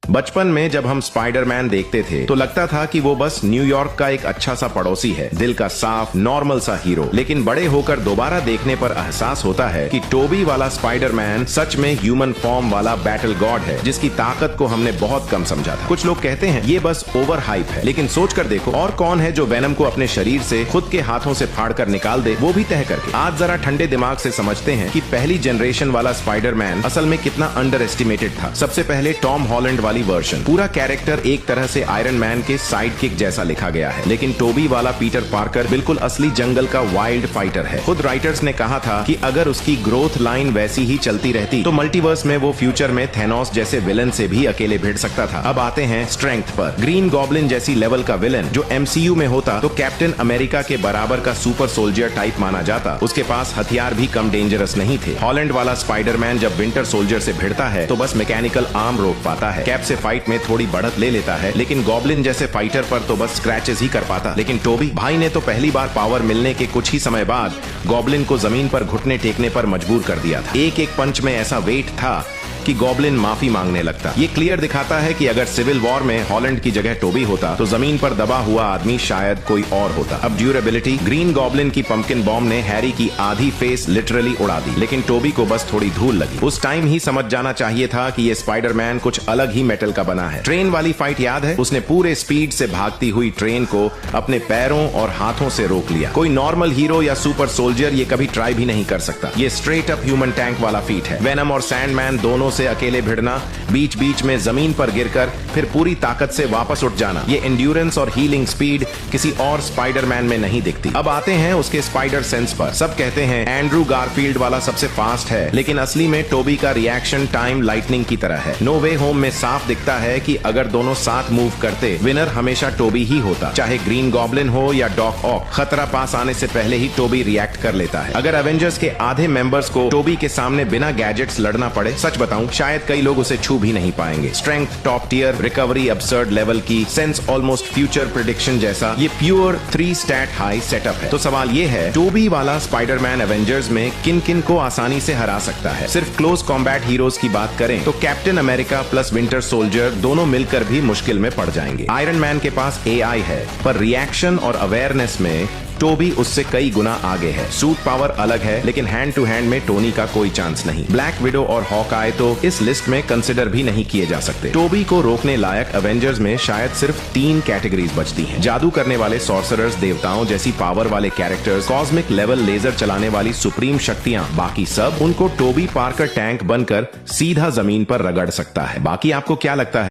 बचपन में जब हम स्पाइडरमैन देखते थे तो लगता था कि वो बस न्यूयॉर्क का एक अच्छा सा पड़ोसी है, दिल का साफ नॉर्मल सा हीरो। लेकिन बड़े होकर दोबारा देखने पर एहसास होता है कि टोबी वाला स्पाइडरमैन सच में ह्यूमन फॉर्म वाला बैटल गॉड है, जिसकी ताकत को हमने बहुत कम समझा था। कुछ लोग कहते हैं ये बस ओवर हाइप है, लेकिन सोच कर देखो और कौन है जो वेनम को अपने शरीर से खुद के हाथों से फाड़ कर निकाल दे, वो भी तय करके। आज जरा ठंडे दिमाग से समझते हैं कि पहली जनरेशन वाला स्पाइडरमैन असल में कितना अंडर एस्टिमेटेड था। सबसे पहले टॉम हॉलैंड वाली वर्जन, पूरा कैरेक्टर एक तरह से आयरन मैन के साइड किक जैसा लिखा गया है, लेकिन टोबी वाला पीटर पार्कर बिल्कुल असली जंगल का वाइल्ड फाइटर है। खुद राइटर्स ने कहा था कि अगर उसकी ग्रोथ लाइन वैसी ही चलती रहती तो मल्टीवर्स में वो फ्यूचर में थेनोस जैसे विलन से भी अकेले भिड़ सकता था। अब आते हैं स्ट्रेंथ पर। ग्रीन गॉब्लिन जैसी लेवल का विलन जो एमसीयू में होता तो कैप्टन अमेरिका के बराबर का सुपर सोल्जर टाइप माना जाता। उसके पास हथियार भी कम डेंजरस नहीं थे। हॉलैंड वाला स्पाइडरमैन जब विंटर सोल्जर से भिड़ता है तो बस मैकेनिकल आर्म रोक पाता है। कैप से फाइट में थोड़ी बढ़त ले लेता है, लेकिन गॉब्लिन जैसे फाइटर पर तो बस स्क्रैचेस ही कर पाता। लेकिन टोबी भाई ने तो पहली बार पावर मिलने के कुछ ही समय बाद गॉब्लिन को जमीन पर घुटने टेकने पर मजबूर कर दिया था। एक एक पंच में ऐसा वेट था कि गॉब्लिन माफी मांगने लगता। ये क्लियर दिखाता है कि अगर सिविल वॉर में हॉलैंड की जगह टोबी होता तो जमीन पर दबा हुआ आदमी शायद कोई और होता। अब ड्यूरेबिलिटी, ग्रीन गॉब्लिन की पंपकिन बॉम्ब ने हैरी की आधी फेस लिटरली उड़ा दी, लेकिन टोबी को बस थोड़ी धूल लगी। उस टाइम ही समझ जाना चाहिए था कि ये स्पाइडरमैन कुछ अलग ही मेटल का बना है। ट्रेन वाली फाइट याद है? उसने पूरे स्पीड से भागती हुई ट्रेन को अपने पैरों और हाथों से रोक लिया। कोई नॉर्मल हीरो या सुपर सोल्जर ये कभी ट्राई भी नहीं कर सकता। ये स्ट्रेट अप ह्यूमन टैंक वाला फीट है। वेनम और सैंडमैन दोनों से अकेले भिड़ना, बीच बीच में जमीन पर गिरकर फिर पूरी ताकत से वापस उठ जाना, ये एंड्योरेंस और हीलिंग स्पीड किसी और स्पाइडरमैन में नहीं दिखती। अब आते हैं उसके स्पाइडर सेंस पर। सब कहते हैं एंड्रू गारफील्ड वाला सबसे फास्ट है, लेकिन असली में टोबी का रिएक्शन टाइम लाइटनिंग की तरह है। नो वे होम में साफ दिखता है कि अगर दोनों साथ मूव करते विनर हमेशा टोबी ही होता। चाहे ग्रीन गॉब्लिन हो या डॉक ऑक, खतरा पास आने से पहले ही टोबी रिएक्ट कर लेता है। अगर एवेंजर्स के आधे मेंबर्स को टोबी के सामने बिना गैजेट्स लड़ना पड़े, सच बताऊं शायद कई लोग उसे छू भी नहीं पाएंगे। Strength top tier, recovery absurd level की, सेंस ऑलमोस्ट फ्यूचर प्रेडिक्शन जैसा, ये प्योर 3 स्टैट हाई सेटअप है। तो सवाल ये है, टोबी वाला स्पाइडरमैन एवेंजर्स में किन किन को आसानी से हरा सकता है? सिर्फ क्लोज कॉम्बैट हीरोज की बात करें तो captain America plus winter soldier दोनों मिलकर भी मुश्किल में पड़ जाएंगे। आयरन मैन के पास एआई है, पर रिएक्शन और अवेयरनेस में टोबी उससे कई गुना आगे है। सूट पावर अलग है, लेकिन हैंड टू हैंड में टोनी का कोई चांस नहीं। ब्लैक विडो और हॉकआई तो इस लिस्ट में कंसिडर भी नहीं किए जा सकते। टोबी को रोकने लायक एवेंजर्स में शायद सिर्फ 3 कैटेगरीज बचती हैं। जादू करने वाले सॉर्सरर्स, देवताओं जैसी पावर वाले कैरेक्टर्स, कॉस्मिक लेवल लेजर चलाने वाली सुप्रीम शक्तियां, बाकी सब उनको टोबी पार्कर टैंक बनकर सीधा जमीन पर रगड़ सकता है। बाकी आपको क्या लगता है?